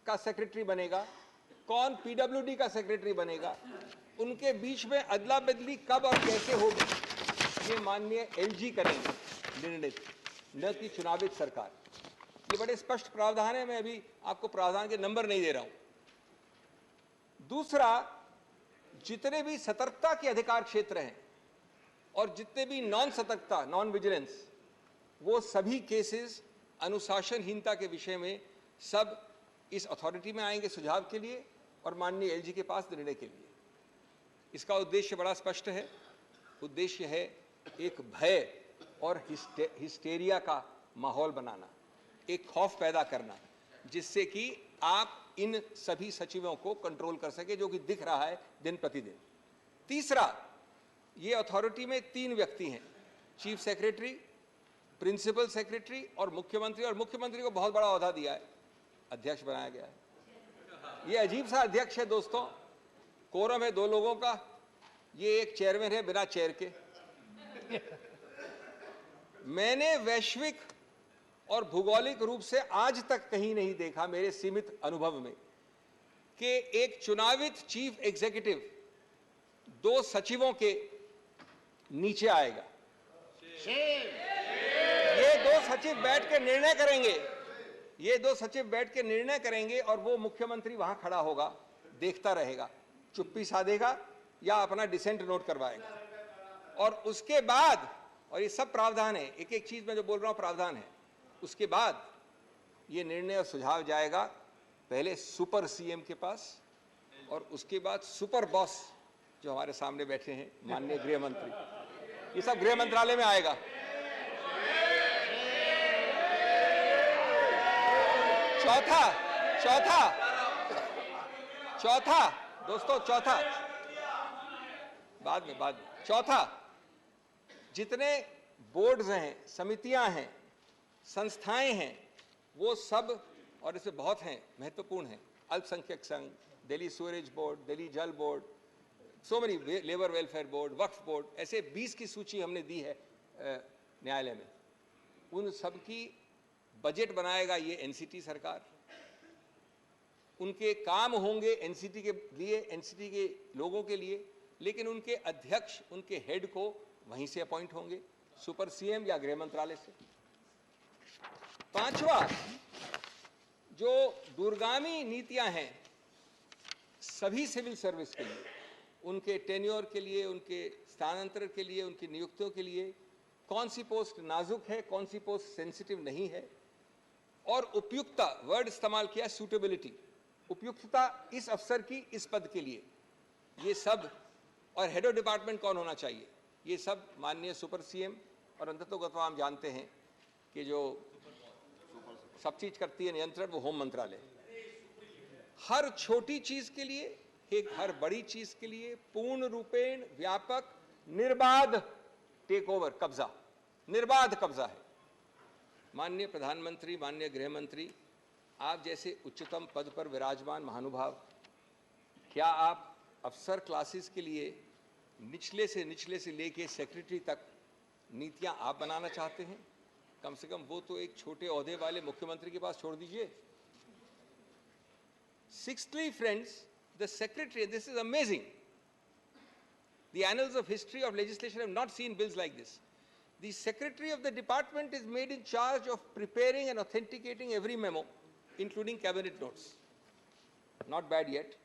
का सेक्रेटरी बनेगा, कौन पीडब्ल्यूडी का सेक्रेटरी बनेगा, उनके बीच में अदला बदली कब और कैसे होगी, ये माननीय एलजी करेंगे निर्णय, न कि चुनावित सरकार। ये बड़े स्पष्ट प्रावधान है, मैं अभी आपको प्रावधान के नंबर नहीं दे रहा हूं। दूसरा, जितने भी सतर्कता के अधिकार क्षेत्र हैं और जितने भी नॉन सतर्कता, नॉन विजिलेंस, वो सभी केसेस अनुशासनहीनता के विषय में सब इस अथॉरिटी में आएंगे सुझाव के लिए और माननीय एलजी के पास निर्णय के लिए। इसका उद्देश्य बड़ा स्पष्ट है। उद्देश्य है एक भय और हिस्टेरिया का माहौल बनाना, एक खौफ पैदा करना, जिससे कि आप इन सभी सचिवों को कंट्रोल कर सके, जो कि दिख रहा है दिन प्रतिदिन। तीसरा, ये अथॉरिटी में 3 व्यक्ति हैं, चीफ सेक्रेटरी, प्रिंसिपल सेक्रेटरी और मुख्यमंत्री। और मुख्यमंत्री को बहुत बड़ा ओहदा दिया है, अध्यक्ष बनाया गया है। ये अजीब सा अध्यक्ष है दोस्तों। कोरम है 2 लोगों का, ये एक चेयरमैन है बिना चेयर के। मैंने वैश्विक और भौगोलिक रूप से आज तक कहीं नहीं देखा मेरे सीमित अनुभव में कि एक चुनावित चीफ एग्जीक्यूटिव 2 सचिवों के नीचे आएगा। ये 2 सचिव बैठ के निर्णय करेंगे, ये 2 सचिव बैठ के निर्णय करेंगे और वो मुख्यमंत्री वहां खड़ा होगा, देखता रहेगा, चुप्पी साधेगा या अपना डिसेंट नोट करवाएगा। और उसके बाद, और ये सब प्रावधान है, एक एक चीज में जो बोल रहा हूं प्रावधान है, उसके बाद ये निर्णय और सुझाव जाएगा पहले सुपर सीएम के पास और उसके बाद सुपर बॉस जो हमारे सामने बैठे हैं माननीय गृह मंत्री, ये सब गृह मंत्रालय में आएगा। चौथा दोस्तों, बाद में चौथा, जितने बोर्ड्स हैं, समितियां हैं, संस्थाएं हैं, वो सब, और इसमें बहुत हैं, महत्वपूर्ण हैं, अल्पसंख्यक संघ, Delhi सूरेज board, Delhi Jal board, so many, labour welfare board, Waqf board, ऐसे 20 की सूची हमने दी है न्यायालय में। उन सब की बजट बनाएगा ये एनसीटी सरकार। उनके काम होंगे एनसीटी के लिए, एनसीटी के लोगों के लिए, लेकिन उनके अध्यक्ष, उनके हेड को वहीं से अपॉइंट होंगे, सुपर सीएम या गृह मंत्रालय से। 5वां, जो दूरगामी नीतियां हैं सभी सिविल सर्विस के लिए, उनके टेन्योर के लिए, उनके स्थानांतरण के लिए, उनकी नियुक्तियों के लिए, कौन सी पोस्ट नाजुक है, कौन सी पोस्ट सेंसिटिव नहीं है, और उपयुक्तता, वर्ड इस्तेमाल किया सूटेबिलिटी, उपयुक्तता इस अफसर की इस पद के लिए, ये सब, और हेड ऑफ डिपार्टमेंट कौन होना चाहिए, ये सब माननीय सुपर सीएम, और अंततोगत्वा हम जानते हैं कि जो सब चीज करती है नियंत्रण, वो होम मंत्रालय। हर छोटी चीज के लिए, एक हर बड़ी चीज के लिए पूर्ण रूपेण व्यापक निर्बाध टेक ओवर, कब्जा, निर्बाध कब्जा है। माननीय प्रधानमंत्री, माननीय गृह मंत्री, आप जैसे उच्चतम पद पर विराजमान महानुभाव, क्या आप अफसर क्लासेस के लिए निचले से लेके सेक्रेटरी तक नीतियां आप बनाना चाहते हैं? कम से कम वो तो एक छोटे ओहदे वाले मुख्यमंत्री के पास छोड़ दीजिए। Sixthly, friends, the secretary, this is amazing. The annals of history of legislation have not seen bills like this. The secretary of the department is made in charge of preparing and authenticating every memo, including cabinet notes. Not bad yet.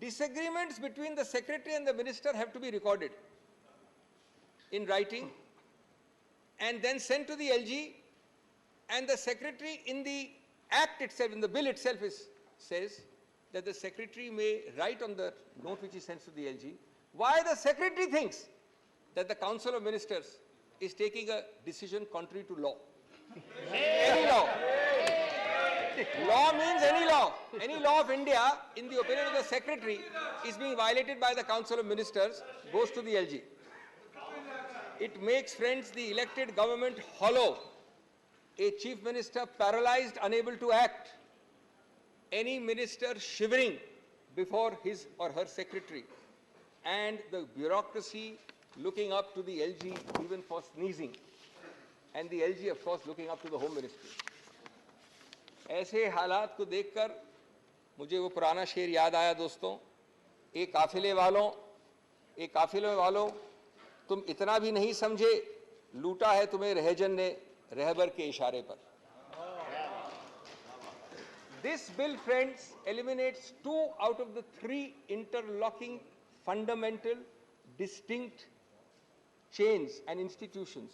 Disagreements between the secretary and the minister have to be recorded in writing and then sent to the LG, and the secretary in the act itself, in the bill itself, says that the secretary may write on the note which he sends to the LG why the secretary thinks that the Council of Ministers is taking a decision contrary to law. Any law. Law means any law. Any law of India, in the opinion of the secretary, is being violated by the Council of Ministers, goes to the LG. It makes, friends, the elected government hollow, a chief minister paralyzed, unable to act, any minister shivering before his or her secretary, and the bureaucracy looking up to the LG even for sneezing, and the LG, of course, looking up to the Home Ministry. ऐसे हालात को देखकर मुझे वो पुराना शेर याद आया दोस्तों, एक काफिले वालों तुम इतना भी नहीं समझे, लूटा है तुम्हें रहजन ने रहबर के इशारे पर. This bill, friends, eliminates 2 out of the 3 interlocking, fundamental, distinct chains and institutions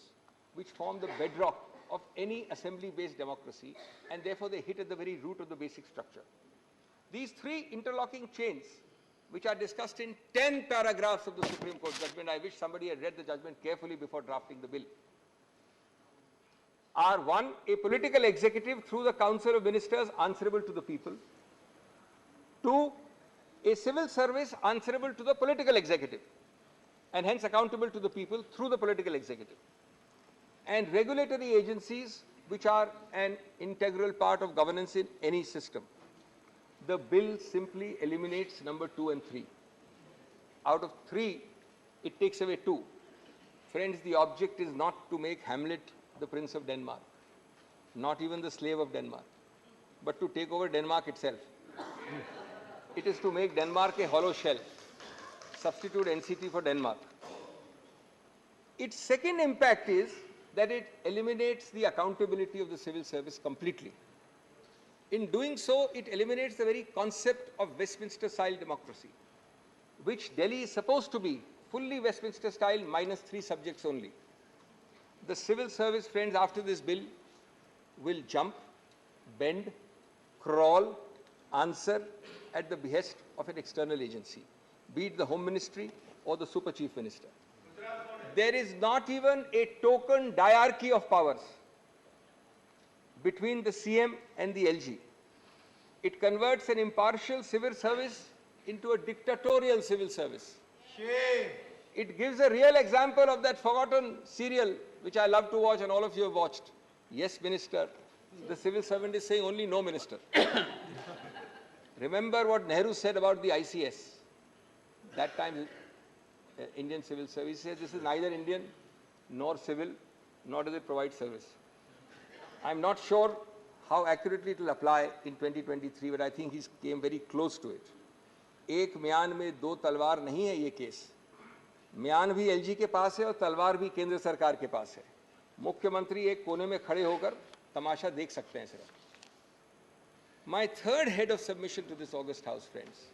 which form the bedrock of any assembly-based democracy, and therefore they hit at the very root of the basic structure. These 3 interlocking chains, which are discussed in 10 paragraphs of the Supreme Court judgment, I wish somebody had read the judgment carefully before drafting the bill, are: 1, a political executive through the Council of Ministers answerable to the people; 2, a civil service answerable to the political executive and hence accountable to the people through the political executive; and regulatory agencies which are an integral part of governance in any system. The bill simply eliminates number 2 and 3. Out of 3, it takes away 2. Friends, the object is not to make Hamlet the Prince of Denmark, not even the slave of Denmark, but to take over Denmark itself. It is to make Denmark a hollow shell, substitute NCT for Denmark. Its second impact is that it eliminates the accountability of the civil service completely. In doing so, it eliminates the very concept of Westminster-style democracy, which Delhi is supposed to be fully Westminster-style minus 3 subjects only. The civil service, friends, after this bill, will jump, bend, crawl, answer at the behest of an external agency, be it the Home Ministry or the Super Chief Minister. There is not even a token diarchy of powers between the CM and the LG. It converts an impartial civil service into a dictatorial civil service. Shame. It gives a real example of that forgotten serial which I love to watch and all of you have watched. Yes, Minister. The civil servant is saying only no, Minister. Remember what Nehru said about the ICS. That time, Indian Civil Service says this is neither Indian nor civil, nor does it provide service. I'm not sure how accurately it will apply in 2023, but I think he came very close to it. एक म्यान में 2 तलवार नहीं है ये case. म्यान भी LG के पास है और तलवार भी केंद्र सरकार के पास है. मुख्यमंत्री एक कोने में खड़े होकर तमाशा देख सकते हैं सिर्फ. My third head of submission to this august house, friends.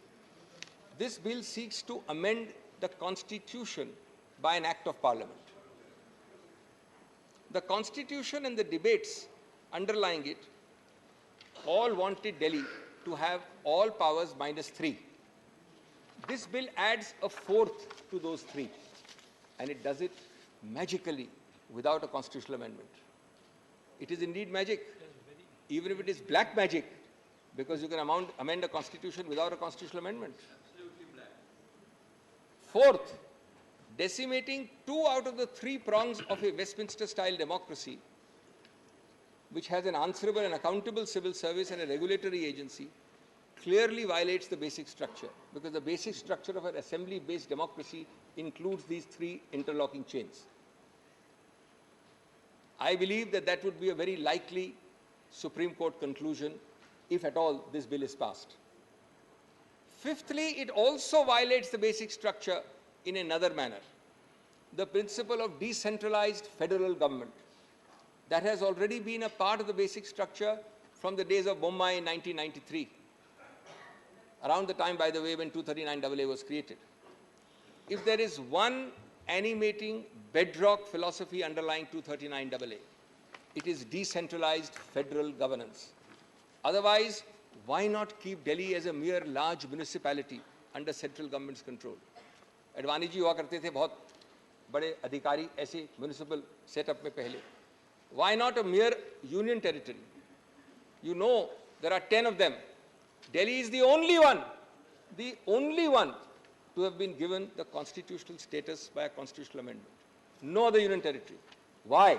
This bill seeks to amend the constitution by an act of parliament. The constitution and the debates underlying it all wanted Delhi to have all powers minus 3. This bill adds a 4th to those 3, and it does it magically without a constitutional amendment. It is indeed magic, even if it is black magic, because you can amend a constitution without a constitutional amendment. Absolutely black. 4th, decimating 2 out of the 3 prongs of a Westminster-style democracy, which has an answerable and accountable civil service and a regulatory agency, clearly violates the basic structure, because the basic structure of an assembly-based democracy includes these 3 interlocking chains. I believe that that would be a very likely Supreme Court conclusion if at all this bill is passed. Fifthly, it also violates the basic structure in another manner. The principle of decentralized federal government that has already been a part of the basic structure from the days of Bombay in 1993. Around the time, by the way, when 239AA was created. If there is one animating bedrock philosophy underlying 239AA, it is decentralized federal governance. Otherwise, why not keep Delhi as a mere large municipality under central government's control? Advani ji हुआ करते थे बहुत बड़े अधिकारी ऐसे municipal setup में पहले. Why not a mere union territory? You know, there are 10 of them. Delhi is the only one to have been given the constitutional status by a constitutional amendment. No other union territory. Why?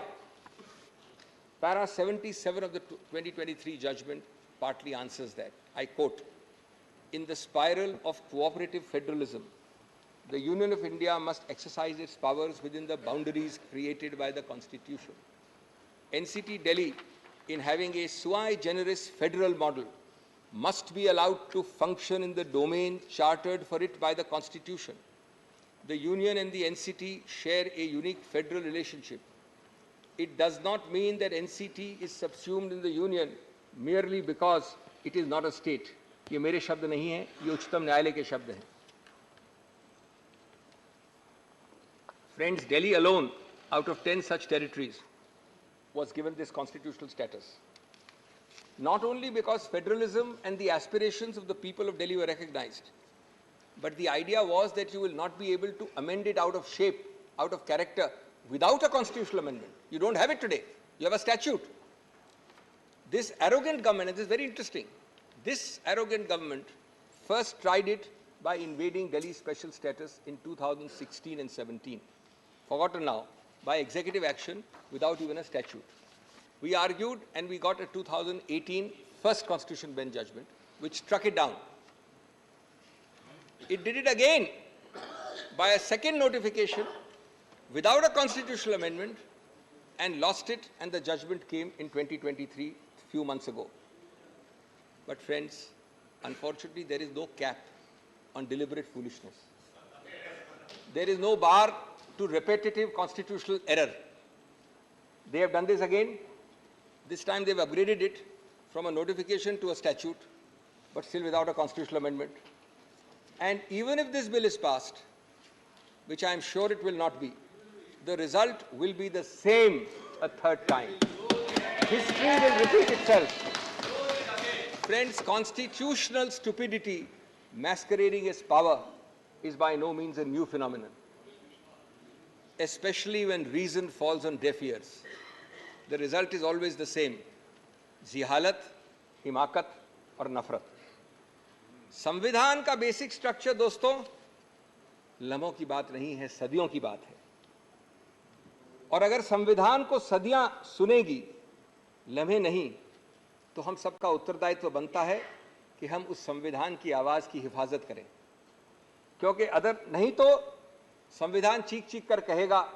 Para 77 of the 2023 judgment partly answers that. I quote, "In the spiral of cooperative federalism, the Union of India must exercise its powers within the boundaries created by the Constitution. NCT Delhi, in having a sui generis federal model, must be allowed to function in the domain chartered for it by the Constitution. The Union and the NCT share a unique federal relationship. It does not mean that NCT is subsumed in the Union merely because it is not a state. ये मेरे शब्द नहीं हैं, ये उच्चतम न्यायालय के शब्द हैं. Friends, Delhi alone, out of 10 such territories, was given this constitutional status. Not only because federalism and the aspirations of the people of Delhi were recognized, but the idea was that you will not be able to amend it out of shape, out of character, without a constitutional amendment. You don't have it today. You have a statute. This arrogant government, and this is very interesting, this arrogant government first tried it by invading Delhi's special status in 2016 and 17. Forgotten now, by executive action without even a statute. We argued and we got a 2018 first Constitution Bench judgment which struck it down. It did it again by a second notification without a constitutional amendment and lost it, and the judgment came in 2023, a few months ago. But friends, unfortunately there is no cap on deliberate foolishness. There is no bar to repetitive constitutional error. They have done this again. This time they've upgraded it from a notification to a statute, but still without a constitutional amendment. And even if this bill is passed, which I am sure it will not be, the result will be the same a third time. History will repeat itself. Friends, constitutional stupidity masquerading as power is by no means a new phenomenon, especially when reason falls on deaf ears. The result is always the same: जिहालत, हिमाकत और नफरत. संविधान का basic structure दोस्तों लम्हों की बात नहीं है, सदियों की बात है. और अगर संविधान को सदियां सुनेगी, लम्हे नहीं, तो हम सबका उत्तरदायित्व बनता है कि हम उस संविधान की आवाज की हिफाजत करें. क्योंकि अदर नहीं तो संविधान चीख चीख कर कहेगा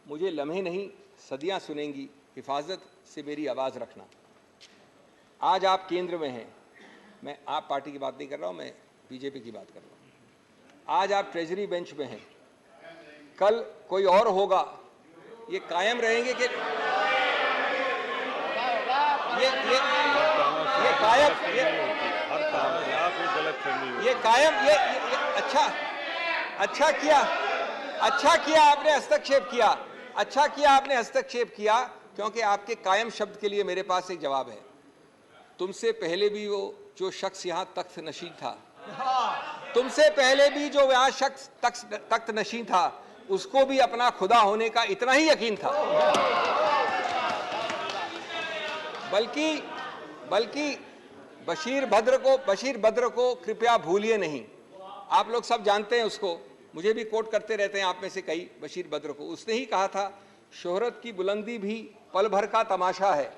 मुझे लम्हे नहीं, सदियां सुनेंगी, हिफाजत से मेरी आवाज रखना. आज आप केंद्र में हैं, मैं आप पार्टी की बात नहीं कर रहा हूं, मैं बीजेपी की बात कर रहा हूं. आज आप ट्रेजरी बेंच में हैं, कल कोई और होगा. ये कायम रहेंगे कि अच्छा किया आपने हस्तक्षेप किया, क्योंकि आपके कायम शब्द के लिए मेरे पास एक जवाब है. तुमसे पहले भी वो जो शख्स यहाँ तख्त नशीं था, तुमसे पहले भी जो यहाँ शख्स तख्त नशीं था, उसको भी अपना खुदा होने का इतना ही यकीन था. बल्कि बशीर बद्र को कृपया भूलिए नहीं. आप लोग सब जानते हैं उसको, मुझे भी कोट करते रहते हैं आप में से कई. बशीर बद्र को उसने ही कहा था, शोहरत की बुलंदी भी पल भर का तमाशा है.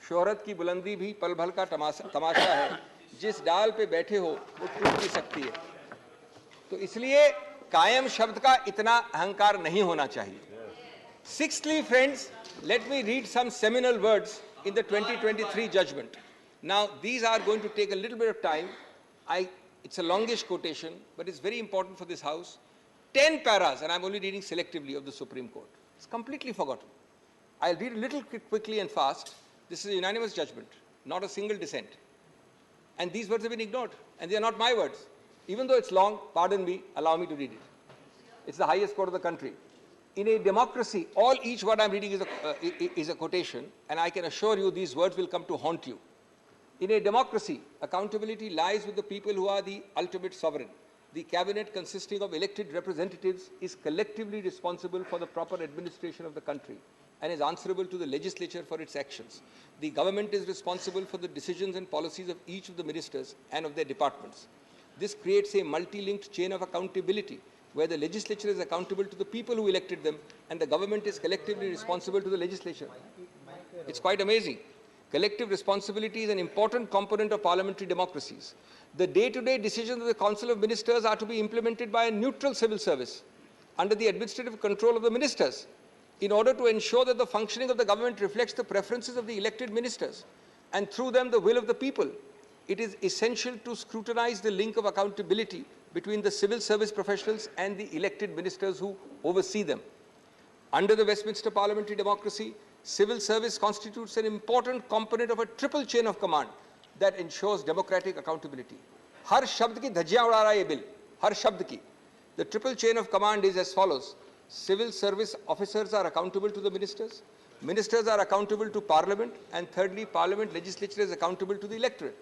शोहरत की बुलंदी भी पल भर का तमाशा है. जिस डाल पे बैठे हो वो टूट भी सकती है. तो इसलिए कायम शब्द का इतना अहंकार नहीं होना चाहिए. Sixthly, friends, let me read some seminal words in the 2023 judgment. Now, these are going to take a little bit of time. It's a longish quotation, but it's very important for this House. 10 paras, and I'm only reading selectively, of the Supreme Court. It's completely forgotten. I'll read a little quickly and fast. This is a unanimous judgment, not a single dissent. And these words have been ignored, and they are not my words. Even though it's long, pardon me, allow me to read it. It's the highest court of the country. In a democracy, each word I'm reading is a quotation, and I can assure you these words will come to haunt you. In a democracy, accountability lies with the people who are the ultimate sovereign. The cabinet, consisting of elected representatives, is collectively responsible for the proper administration of the country and is answerable to the legislature for its actions. The government is responsible for the decisions and policies of each of the ministers and of their departments. This creates a multi-linked chain of accountability, where the legislature is accountable to the people who elected them and the government is collectively responsible to the legislature. It's quite amazing. Collective responsibility is an important component of parliamentary democracies. The day-to-day decisions of the Council of Ministers are to be implemented by a neutral civil service under the administrative control of the ministers, in order to ensure that the functioning of the government reflects the preferences of the elected ministers and through them the will of the people. it is essential to scrutinize the link of accountability between the civil service professionals and the elected ministers who oversee them. Under the Westminster parliamentary democracy, civil service constitutes an important component of a triple chain of command that ensures democratic accountability. हर शब्द की धज्जियां उड़ा रहा है ये bill, हर शब्द की. The triple chain of command is as follows. Civil service officers are accountable to the ministers, ministers are accountable to parliament, and thirdly, parliament legislature is accountable to the electorate.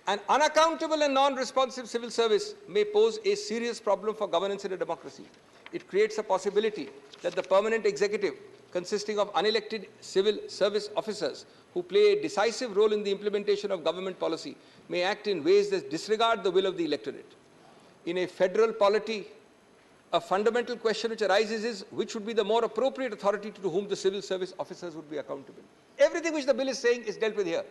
An unaccountable and non-responsive civil service may pose a serious problem for governance in a democracy. It creates a possibility that the permanent executive, consisting of unelected civil service officers who play a decisive role in the implementation of government policy, may act in ways that disregard the will of the electorate. In a federal polity, a fundamental question which arises is which would be the more appropriate authority to whom the civil service officers would be accountable. Everything which the bill is saying is dealt with here.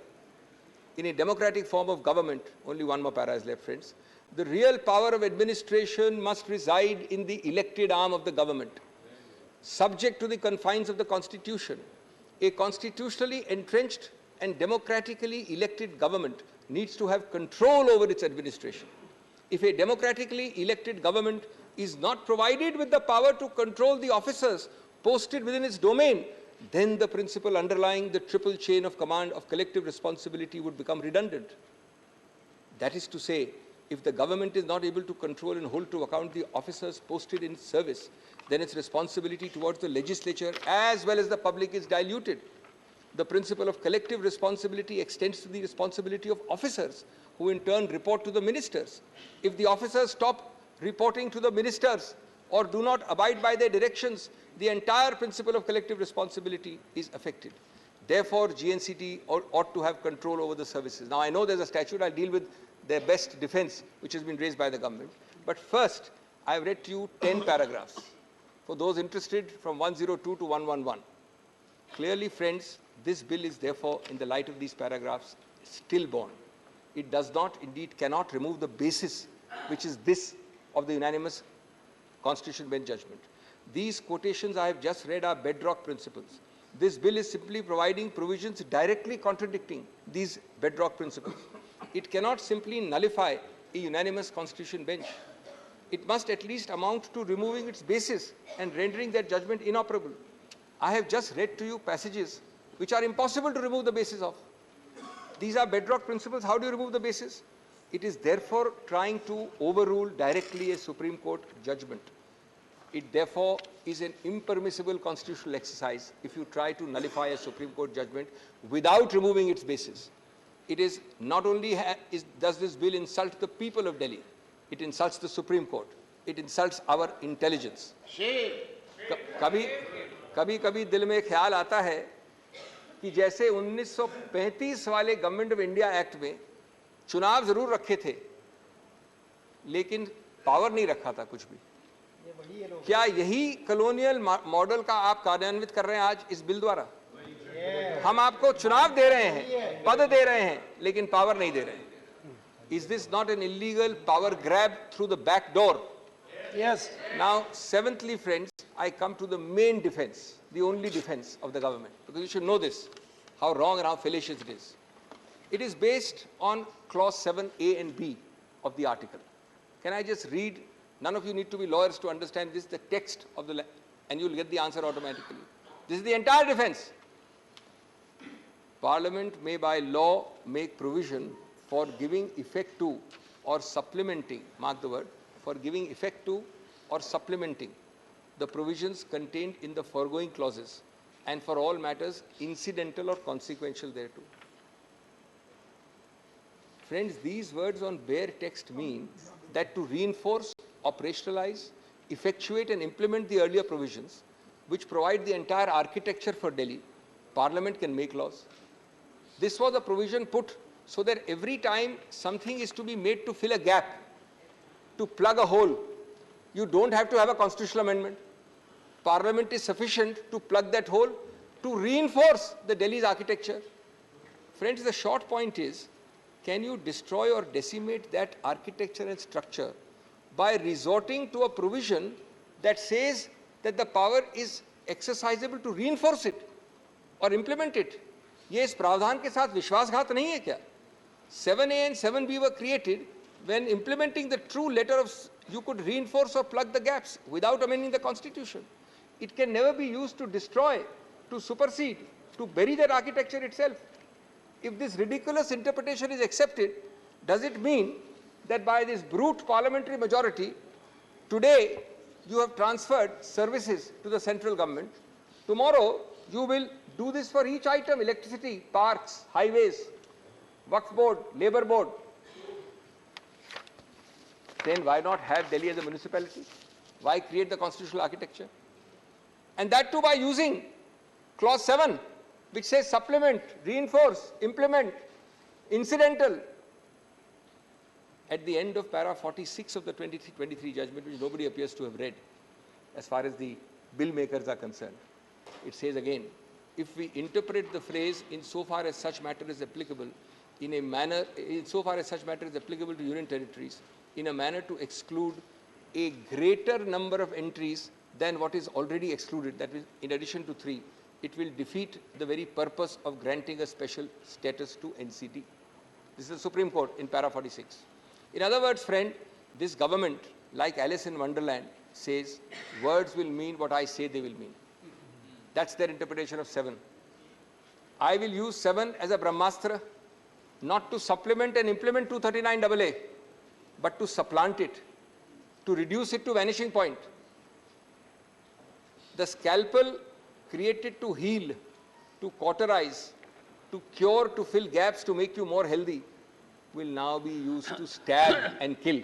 In a democratic form of government, only one more para is left, friends, the real power of administration must reside in the elected arm of the government. Subject to the confines of the Constitution, a constitutionally entrenched and democratically elected government needs to have control over its administration. If a democratically elected government is not provided with the power to control the officers posted within its domain, then the principle underlying the triple chain of command of collective responsibility would become redundant. That is to say, if the government is not able to control and hold to account the officers posted in its service, then its responsibility towards the legislature as well as the public is diluted. The principle of collective responsibility extends to the responsibility of officers, who in turn report to the ministers. If the officers stop reporting to the ministers or do not abide by their directions, the entire principle of collective responsibility is affected. Therefore, GNCT ought to have control over the services. Now, I know there's a statute. I'll deal with their best defense, which has been raised by the government. But first, I have read to you 10 paragraphs. For those interested, from 102 to 111. Clearly, friends, this bill is therefore, in the light of these paragraphs, stillborn. It does not, indeed cannot remove the basis, which is this of the unanimous Constitution Bench judgment. These quotations I have just read are bedrock principles. This bill is simply providing provisions directly contradicting these bedrock principles. It cannot simply nullify a unanimous Constitution Bench. It must at least amount to removing its basis and rendering that judgment inoperable. I have just read to you passages which are impossible to remove the basis of. These are bedrock principles. How do you remove the basis? It is therefore trying to overrule directly a Supreme Court judgment. It therefore is an impermissible constitutional exercise if you try to nullify a Supreme Court judgment without removing its basis. It is not only does this bill insult the people of Delhi, it insults the Supreme Court. It insults our intelligence. कभी दिल में ख्याल आता है कि जैसे 1935 वाले government of India act में चुनाव जरूर रखे थे, लेकिन पावर नहीं रखा था कुछ भी. क्या यही कॉलोनियल मॉडल का आप कार्यान्वित कर रहे हैं आज इस बिल द्वारा? हम आपको चुनाव दे रहे हैं, पद दे रहे हैं, लेकिन पावर नहीं दे रहे हैं. Is this not an illegal power grab through the back door? Yes. Now, seventhly, friends, I come to the main defense, the only defense of the government, because you should know this, how wrong and how fallacious it is. It is based on clause 7A and B of the article. Can I just read? None of you need to be lawyers to understand this, the text of the, and you'll get the answer automatically. This is the entire defense. Parliament may by law make provision for giving effect to or supplementing, mark the word, for giving effect to or supplementing the provisions contained in the foregoing clauses, and for all matters incidental or consequential thereto. Friends, these words on bare text mean that to reinforce, operationalize, effectuate and implement the earlier provisions, which provide the entire architecture for Delhi, Parliament can make laws. This was a provision put so that every time something is to be made to fill a gap, to plug a hole, you don't have to have a constitutional amendment. Parliament is sufficient to plug that hole, to reinforce the Delhi's architecture. Friends, the short point is, can you destroy or decimate that architecture and structure by resorting to a provision that says that the power is exercisable to reinforce it or implement it? ये इस प्रावधान के साथ विश्वासघात नहीं है क्या? 7A and 7B were created when implementing the true letter of, you could reinforce or plug the gaps without amending the constitution. It can never be used to destroy, to supersede, to bury that architecture itself. If this ridiculous interpretation is accepted, does it mean that by this brute parliamentary majority, today you have transferred services to the central government? Tomorrow you will do this for each item: electricity, parks, highways, Waqf board, labor board. Then why not have Delhi as a municipality? Why create the constitutional architecture? And that too by using clause 7, which says supplement, reinforce, implement, incidental. At the end of para 46 of the 23 judgment, which nobody appears to have read as far as the bill makers are concerned, it says again, if we interpret the phrase insofar as such matter is applicable, in a manner, insofar as such matter is applicable to union territories, in a manner to exclude a greater number of entries than what is already excluded, that is, in addition to 3, it will defeat the very purpose of granting a special status to NCT. This is the Supreme Court in para 46. In other words, friend, this government, like Alice in Wonderland, says words will mean what I say they will mean. That's their interpretation of 7. I will use 7 as a Brahmastra, not to supplement and implement 239AA, but to supplant it, to reduce it to vanishing point. The scalpel created to heal, to cauterize, to cure, to fill gaps, to make you more healthy, will now be used to stab and kill.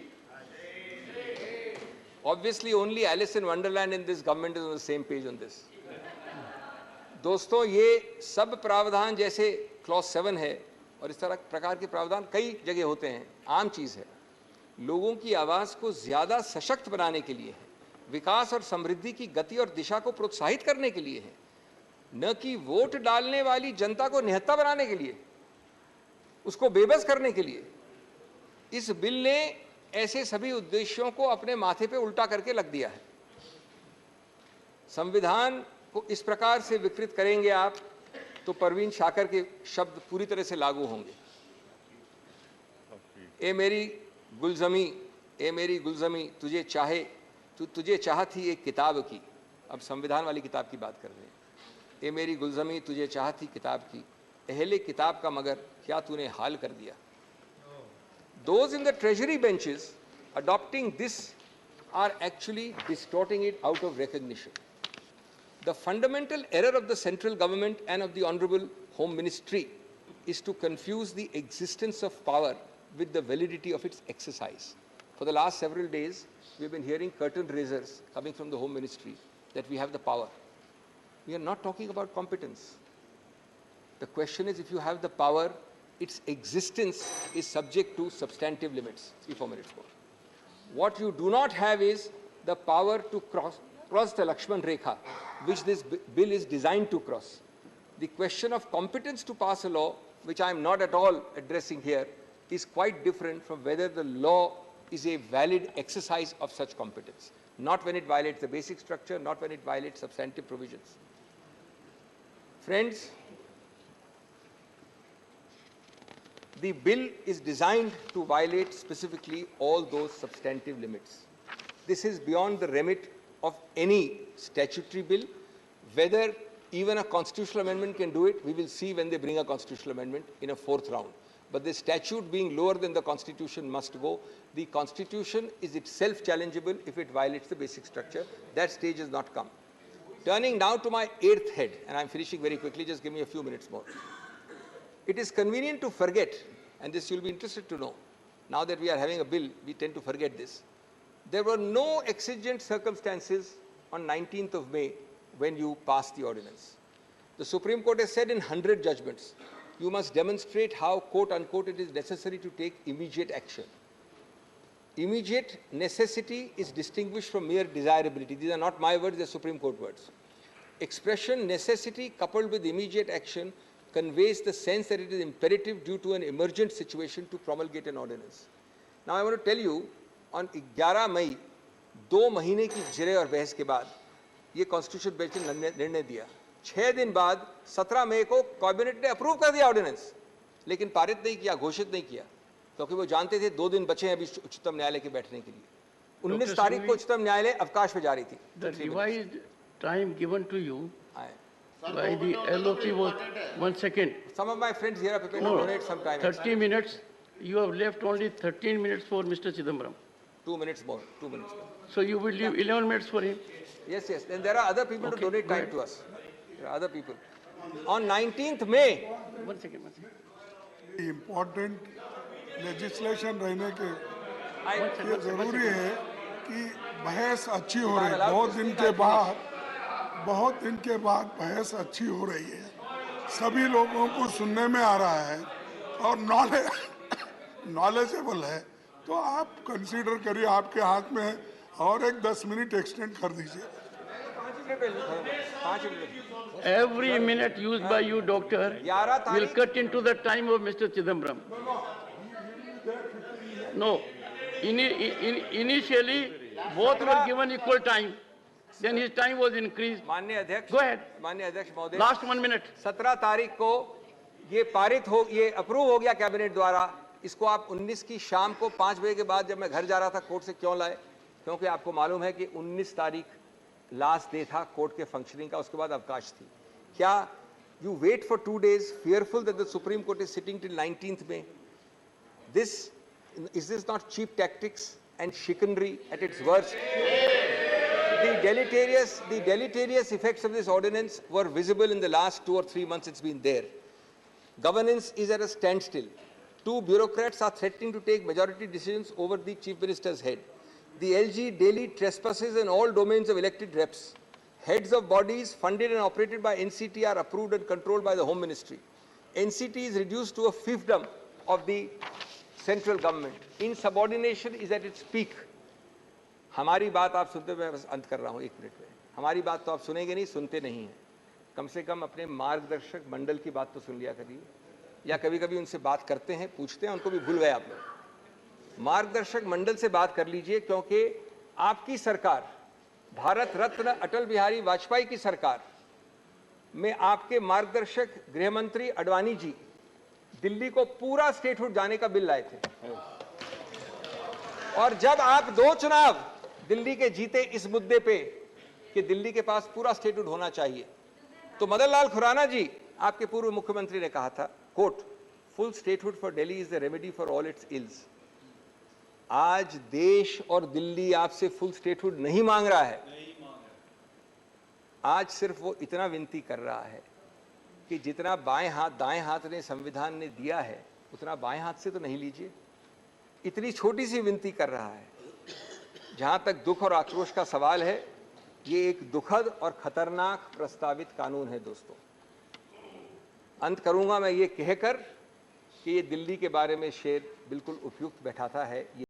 Obviously, only Alice in Wonderland in this government is on the same page on this. दोस्तों, ये सब प्रावधान जैसे clause 7 है और इस तरह प्रकार के प्रावधान कई जगह होते हैं, आम चीज़ है, लोगों की आवाज़ को ज़्यादा सशक्त बनाने के लिए है, विकास और समृद्धि की गति और दिशा को प्रोत्साहित करने के लिए है, न कि वोट डालने वाली जनता को निहत्था बनाने के लिए, उसको बेबस करने के लिए। इस बिल ने ऐसे सभी उद्देश्यों को अपने माथे पे उल्टा करके रख दिया है। संविधान को इस प्रकार से विकृत करेंगे आप तो परवीन शाकर के शब्द पूरी तरह से लागू होंगे। ए मेरी गुलजमी तुझे चाह थी एक किताब की। अब संविधान वाली किताब की बात कर रहे हैं। ए मेरी गुलजमी तुझे चाह थी किताब की, अहले किताब का मगर क्या तूने हाल कर दिया। Those in the treasury benches adopting this are actually distorting it out of recognition. The fundamental error of the central government and of the Honorable Home Ministry is to confuse the existence of power with the validity of its exercise. For the last several days, we have been hearing curtain raisers coming from the Home Ministry that we have the power. We are not talking about competence. The question is, if you have the power, its existence is subject to substantive limits. 3 4 minutes more. What you do not have is the power to cross the Lakshman Rekha, which this bill is designed to cross. The question of competence to pass a law, which I am not at all addressing here, is quite different from whether the law is a valid exercise of such competence. Not when it violates the basic structure, not when it violates substantive provisions. Friends, the bill is designed to violate specifically all those substantive limits. This is beyond the remit of any statutory bill. Whether even a constitutional amendment can do it, we will see when they bring a constitutional amendment in a 4th round. But the statute being lower than the Constitution must go. The Constitution is itself challengeable if it violates the basic structure. That stage has not come. Turning now to my 8th head, and I'm finishing very quickly, just give me a few minutes more. It is convenient to forget, and this you'll be interested to know. Now that we are having a bill, we tend to forget this. There were no exigent circumstances on 19th of May when you passed the ordinance. The Supreme Court has said in 100 judgments, you must demonstrate how, quote unquote, it is necessary to take immediate action. Immediate necessity is distinguished from mere desirability. These are not my words, they are Supreme Court words. Expression necessity coupled with immediate action conveys the sense that it is imperative due to an emergent situation to promulgate an ordinance. Now I want to tell you, on 11 मई 2 महीने की जिरे और बहस के बाद ये constitution bench ने निर्णय दिया। 6 दिन बाद 17 मई को कैबिनेट ने अप्रूव कर दिया ऑर्डिनेंस। लेकिन पारित नहीं किया, घोषित नहीं किया, क्योंकि वो जानते थे 2 दिन बचे हैं अभी उच्चतम न्यायालय के बैठने के लिए। 19 तारीख को उच्चतम न्यायालय अवकाश पे जा रही थी। The revised time given to you by the LOP was 1 second. Some of my friends here are prepared to donate some time. 30 minutes. You have left only 13 minutes for Mr. Chidambaram. 2 minutes more. 2 minutes more. So you will leave 11 minutes for him. Yes, yes. Then there are other people to donate go time ahead. to us. There are other people. On 19th May, 1 second, 1 second. Important legislation रहने के I, ये जरूरी है कि बहस अच्छी हो रही है। बहुत दिन के बाद बहस अच्छी हो रही है, सभी लोगों को सुनने में आ रहा है और नॉलेजेबल है, तो आप कंसीडर करिए, आपके हाथ में है, और एक 10 मिनट एक्सटेंड कर दीजिए। 5 minute. Every minute used by you, doctor, will cut into the time of Mr. Chidambaram. No. Initially, both were given equal time. Then his time was increased. माननीय अध्यक्ष, Go ahead. माननीय अध्यक्ष महोदय, Last 1 minute. 17 तारीख को ये पारित हो, ये अप्रूव हो गया कैबिनेट द्वारा। इसको आप 19 की शाम को 5 बजे के बाद, जब मैं घर जा रहा था, कोर्ट से क्यों लाए? क्योंकि आपको मालूम है कि 19 तारीख लास्ट डे था कोर्ट के फंक्शनिंग का, उसके बाद अवकाश थी। क्या you wait for 2 days fearful that the Supreme Court is sitting till 19th May? Is this not cheap tactics and chicanery at its worst? The deleterious effects of this ordinance were visible in the last 2 or 3 months it's been there. Governance is at a standstill. 2 bureaucrats are threatening to take majority decisions over the Chief Minister's head. The LG daily trespasses in all domains of elected reps. Heads of bodies funded and operated by NCT are approved and controlled by the Home Ministry. NCT is reduced to a fiefdom of the central government. Insubordination is at its peak. हमारी बात आप सुनते, मैं बस अंत कर रहा हूँ 1 मिनट में। हमारी बात तो आप सुनेंगे नहीं, सुनते नहीं हैं। कम से कम अपने मार्गदर्शक मंडल की बात तो सुन लिया करिए, या कभी कभी उनसे बात करते हैं, पूछते हैं, उनको भी भूल गए आप लोग। मार्गदर्शक मंडल से बात कर लीजिए, क्योंकि आपकी सरकार, भारत रत्न अटल बिहारी वाजपेयी की सरकार में आपके मार्गदर्शक गृह मंत्री अडवाणी जी दिल्ली को पूरा स्टेटहुड जाने का बिल लाए थे। और जब आप 2 चुनाव दिल्ली के जीते इस मुद्दे पे कि दिल्ली के पास पूरा स्टेटहुड होना चाहिए, तो मदन लाल खुराना जी, आपके पूर्व मुख्यमंत्री, ने कहा था, quote, full statehood for Delhi is the remedy for all its ills. आज देश और दिल्ली आपसे फुल स्टेटहुड नहीं मांग रहा है। आज सिर्फ वो इतना विनती कर रहा है कि जितना बाएं हाथ दाएं हाथ ने संविधान ने दिया है, उतना बाएं हाथ से तो नहीं लीजिए। इतनी छोटी सी विनती कर रहा है। जहां तक दुख और आक्रोश का सवाल है, ये एक दुखद और खतरनाक प्रस्तावित कानून है दोस्तों। अंत करूंगा मैं ये कहकर कि ये दिल्ली के बारे में शेर बिल्कुल उपयुक्त बैठाता है।